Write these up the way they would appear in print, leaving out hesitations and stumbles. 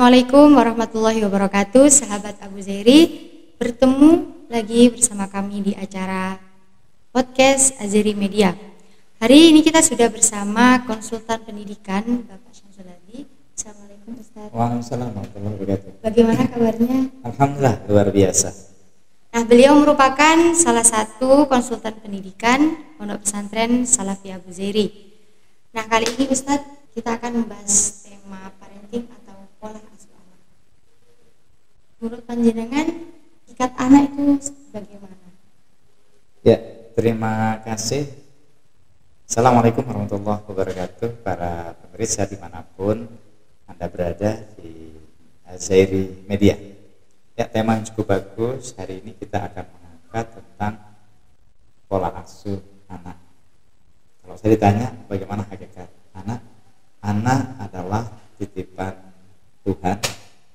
Assalamualaikum warahmatullahi wabarakatuh, sahabat Abu Zairi. Bertemu lagi bersama kami di acara podcast Azeri Media. Hari ini kita sudah bersama konsultan pendidikan Bapak Syamsul Hadi. Assalamualaikum Ustaz. Waalaikumsalam warahmatullahi wabarakatuh. Bagaimana kabarnya? Alhamdulillah luar biasa. Nah, beliau merupakan salah satu konsultan pendidikan Pondok Pesantren Salafi Abu Zairi. Nah, kali ini Ustaz kita akan membahas tema parenting atau pola asuh anak. Menurut panjenengan, ikat anak itu bagaimana? Ya, terima kasih. Assalamualaikum warahmatullahi wabarakatuh. Para pemirsa dimanapun Anda berada di Azeri Media. Ya, tema yang cukup bagus. Hari ini kita akan mengangkat tentang pola asuh anak. Kalau saya ditanya bagaimana hakikat anak, anak adalah titipan Tuhan,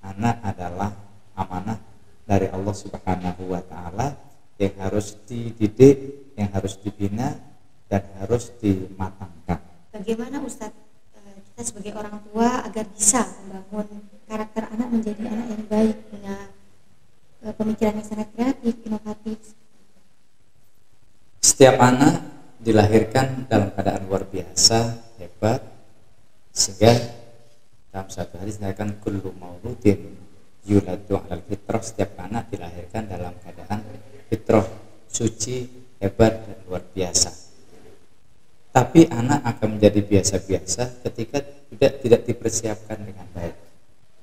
anak adalah amanah dari Allah Subhanahu wa Ta'ala yang harus dididik, yang harus dibina, dan harus dimatangkan. Bagaimana Ustadz kita sebagai orang tua agar bisa membangun karakter anak menjadi anak yang baik, punya pemikiran yang sangat kreatif, inovatif? Setiap anak dilahirkan dalam keadaan luar biasa, hebat, sehingga dalam satu hari dilahirkan kullu mauludin yuladu alal fitrah. Setiap anak dilahirkan dalam keadaan fitrah, suci, hebat, dan luar biasa. Tapi anak akan menjadi biasa-biasa ketika tidak dipersiapkan dengan baik.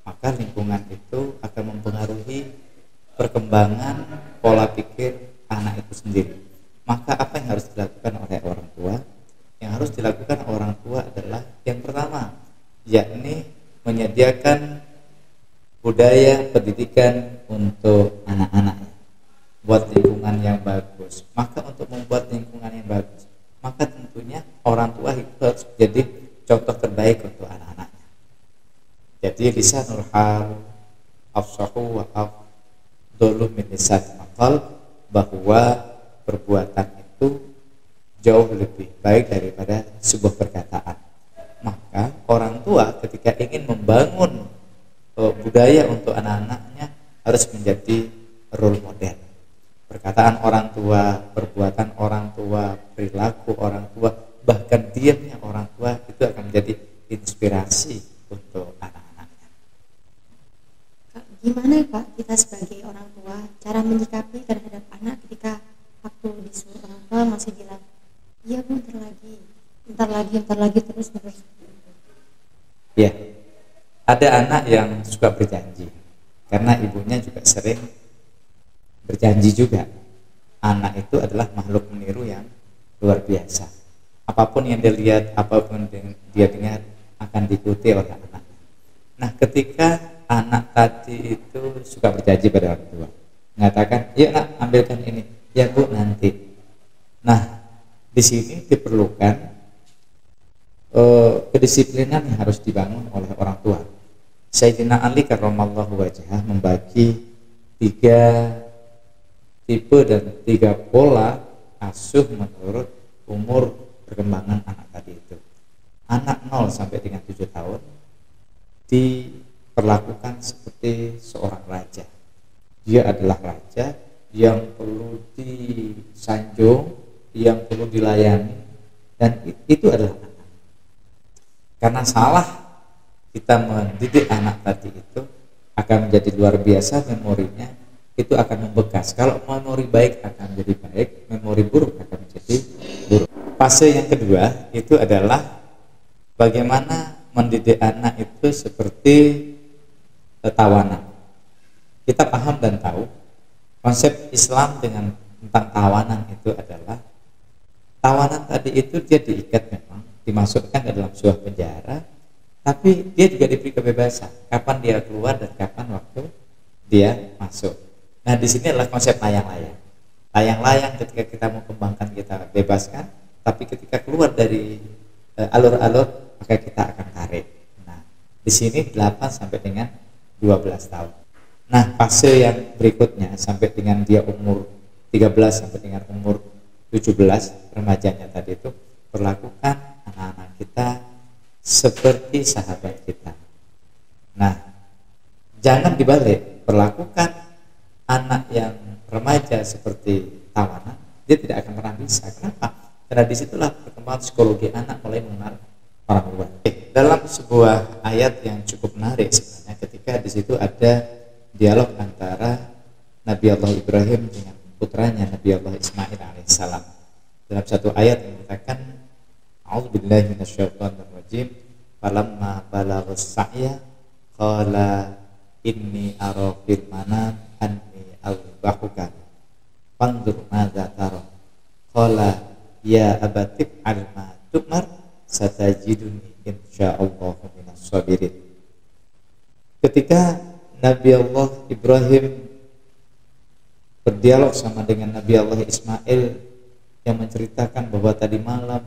Maka lingkungan itu akan mempengaruhi perkembangan pola pikir anak itu sendiri. Maka apa yang harus dilakukan oleh orang tua? Yang harus dilakukan orang tua adalah yang pertama, yakni menyediakan budaya pendidikan untuk anak-anaknya, buat lingkungan yang bagus. Maka untuk membuat lingkungan yang bagus, maka tentunya orang tua itu harus jadi contoh terbaik untuk anak-anaknya. Jadi lisanul hal afsahu wa afdalu min lisanil maqal, bahwa perbuatan itu jauh lebih baik daripada sebuah perkataan. Maka orang tua ketika ingin membangun budaya untuk anak-anaknya harus menjadi role model. Perkataan orang tua, perbuatan orang tua, perilaku orang tua, bahkan diamnya orang tua itu akan menjadi inspirasi untuk anak-anaknya. Gimana Pak kita sebagai orang tua cara menyikapi terhadap anak ketika waktu disuruh orang tua masih bilang, iya Bu, bentar lagi terus. Ya, ada anak yang suka berjanji karena ibunya juga sering berjanji juga. Anak itu adalah makhluk meniru yang luar biasa. Apapun yang dia lihat, apapun yang dia dengar akan diikuti oleh anak. Nah, ketika anak tadi itu suka berjanji pada orang tua, mengatakan, "Yuk nak, ambilkan ini." "Ya Bu, nanti." Nah, di sini diperlukan kedisiplinan yang harus dibangun oleh orang tua. Sayyidina Ali karramallahu wajhah membagi 3 tipe dan 3 pola asuh menurut umur perkembangan anak tadi itu. Anak 0 sampai dengan 7 tahun diperlakukan seperti seorang raja. Dia adalah raja yang perlu disanjung, yang perlu dilayani, dan itu adalah anak. Karena salah kita mendidik anak tadi itu akan menjadi luar biasa, memorinya itu akan membekas. Kalau memori baik akan menjadi baik, memori buruk akan menjadi buruk. Fase yang kedua itu adalah bagaimana mendidik anak itu seperti tawanan. Kita paham dan tahu konsep Islam tentang tawanan itu adalah tawanan tadi itu dia diikat, memang dimasukkan ke dalam sebuah penjara, tapi dia juga diberi kebebasan kapan dia keluar dan kapan waktu dia masuk. Nah, di sini adalah konsep layang-layang. Layang-layang ketika kita mau kembangkan kita bebaskan, tapi ketika keluar dari alur-alur maka kita akan tarik. Nah, di sini 8 sampai dengan 12 tahun. Nah, fase yang berikutnya sampai dengan dia umur 13 sampai dengan umur 17, remajanya tadi itu, perlakukan anak-anak kita seperti sahabat kita. Nah, Jangan dibalik, perlakukan anak yang remaja seperti tawanan, dia tidak akan pernah bisa. Kenapa? Karena disitulah perkembangan psikologi anak mulai mengenal orang luar. Dalam sebuah ayat yang cukup menarik sebenarnya, ketika di situ ada dialog antara Nabi Allah Ibrahim dengan putranya Nabi Allah Ismail alaihissalam. Dalam satu ayat yang mengatakan, A'udzubillahi minasyaitonirrajim, falamma balaghas sa'ya qala inni ara fil manam anni azbahuka fanzur madza tara qala ya abati al ma tu'mar satajiduni insyaallah minas sabirin. Ketika Nabi Allah Ibrahim berdialog sama dengan Nabi Allah Ismail yang menceritakan bahwa tadi malam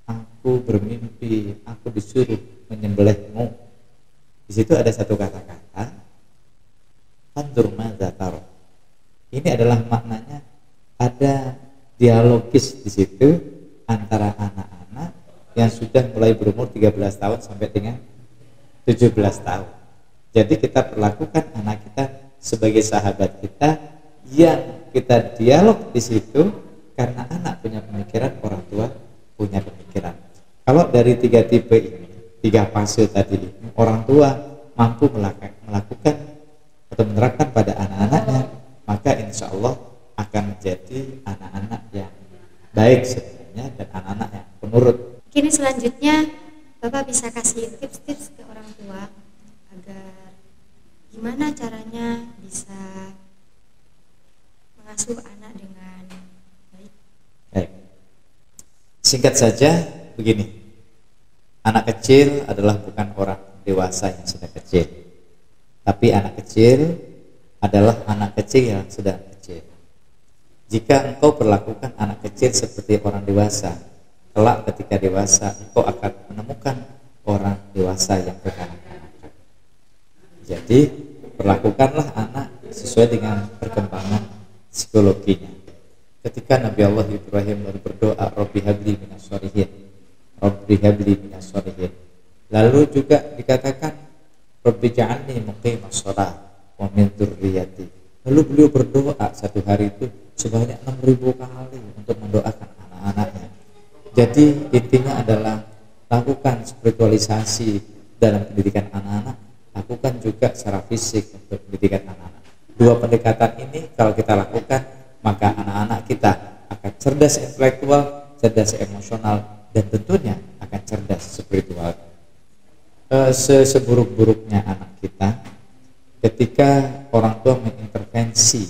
aku bermimpi, aku disuruh menyembelihmu. Di situ ada satu kata-kata, fanzur madza tara. Ini adalah maknanya ada dialogis di situ antara anak-anak yang sudah mulai berumur 13 tahun sampai dengan 17 tahun. Jadi kita perlakukan anak kita sebagai sahabat kita yang kita dialog di situ, karena anak punya pemikiran, orang tua punya pemikiran. Kalau dari 3 tipe ini, 3 fase tadi ini, orang tua mampu melakukan atau menerapkan pada anak-anaknya, maka insya Allah akan menjadi anak-anak yang baik sebenarnya dan anak-anak yang penurut. Kini selanjutnya Bapak bisa kasih tips-tips ke orang tua agar gimana caranya bisa mengasuh anak dengan baik. Baik. Singkat saja begini, anak kecil adalah bukan orang dewasa yang sedang kecil, tapi anak kecil adalah anak kecil yang sedang kecil. Jika engkau perlakukan anak kecil seperti orang dewasa, kelak ketika dewasa engkau akan menemukan orang dewasa yang berkanak-kanak. Jadi perlakukanlah anak sesuai dengan perkembangan psikologinya. Ketika Nabi Allah Ibrahim berdoa, Rabbi habli minas sholihin, Rabbi habli minas sholihin, lalu juga dikatakan Rabbi ja'alni muqimas shalah wa min dzurriyyati. Lalu beliau berdoa satu hari itu sebanyak 6.000 kali untuk mendoakan anak-anaknya. Jadi intinya adalah lakukan spiritualisasi dalam pendidikan anak-anak, lakukan juga secara fisik untuk pendidikan anak-anak. Dua pendekatan ini kalau kita lakukan, maka anak-anak kita akan cerdas intelektual, cerdas emosional, dan tentunya akan cerdas spiritual. Seburuk-buruknya anak kita, ketika orang tua mengintervensi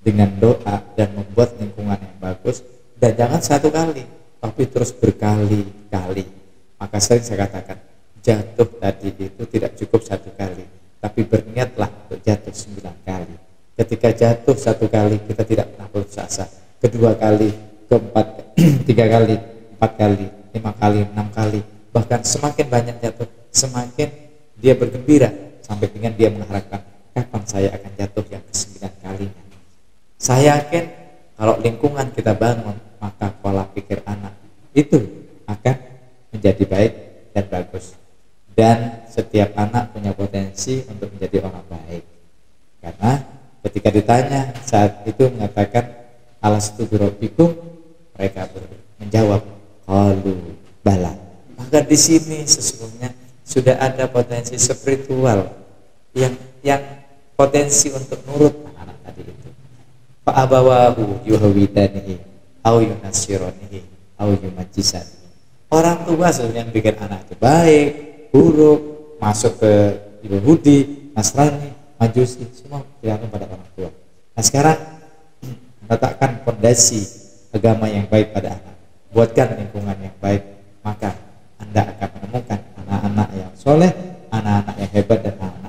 dengan doa dan membuat lingkungan yang bagus, dan jangan satu kali, tapi terus berkali-kali, maka sering saya katakan, jatuh tadi itu tidak cukup satu kali, tapi berniatlah untuk jatuh 9 kali. Ketika jatuh 1 kali, kita tidak pernah putus asa. 2 kali, keempat, 3 kali, 4 kali, 5 kali, 6 kali, bahkan semakin banyak jatuh, semakin dia bergembira sampai dengan dia mengharapkan kapan saya akan jatuh yang ke-9 kalinya. Saya yakin kalau lingkungan kita bangun, maka pola pikir anak itu akan menjadi baik dan bagus. Dan setiap anak punya potensi untuk menjadi orang baik, karena ketika ditanya saat itu mengatakan alastu birabbikum, mereka menjawab qalu bala. Maka di sini sesungguhnya sudah ada potensi spiritual yang potensi untuk nurut anak-anak tadi itu. Fa abawahu yuhawidanihi au yunasironihi au yumajjisanihi. Orang tua sebenarnya yang bikin anak itu baik, buruk, masuk ke Yahudi, Nasrani, Majusi, semua tergantung pada orang tua. Nah sekarang letakkan fondasi agama yang baik pada anak, buatkan lingkungan yang baik, maka Anda akan menemukan anak-anak yang soleh, anak-anak yang hebat, dan anak